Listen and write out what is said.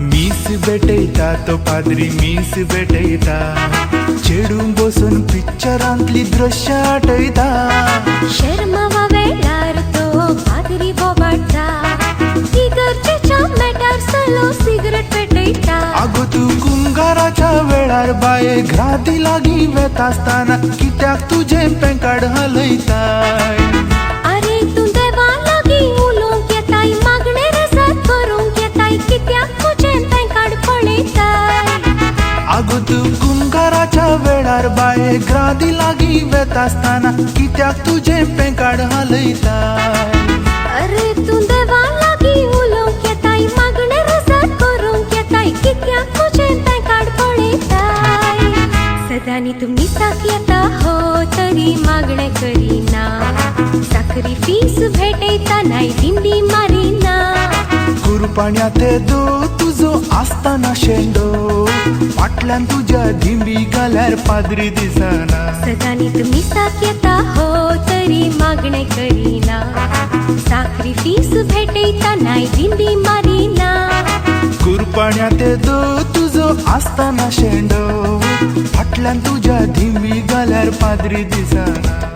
मीस भेटयता तो पाद्री मीस भेटयता चेडून बसून पिक्चरांतली दृश्य आठयता शर्मावा वेळार तो पाद्री बोबाडटा इगर्जेच्या मेटार सलो सिगरेट पेटयता आगो तू कुंगाराच्या वेळार बाये घराती लागी वेता आसतना कित्याक तुजें पेंकाड हलयताय अरे तू देवा लागी उलोवंक येताय मागणे रेसात करूंक येताय कित्याक तुजें पेंकाड पळयताय आगो तू कुंगाराच्या वेळार बाये घराती लागी वेता आसतना कित्याक तुजें पेंकाड हलयताय अरे तू देवा लागी उलोवंक येताय मागणे रेसात करूंक येताय कित्याक तुजें पेंकाड पळयताय सदांनी तू मिसाक येता हो तरी मागणे करिना साखरी फीस भेटयता नाय दिंडी मारिना कुरपाण्या ते दो तुजो आसतना शेंडो फाटल्यान तुज्या धिंबी घाल्यार पाद्री दिसना सदांनी तू मिसाक येता हो तरी मागणे करिना साखरी फीस भेटयता नाय दिंडी मारिना कुरपाण्या ते दो तुजो आसतना शेंडो फाटल्यान तुज्या धिंबी घाल्यार पाद्री दिसना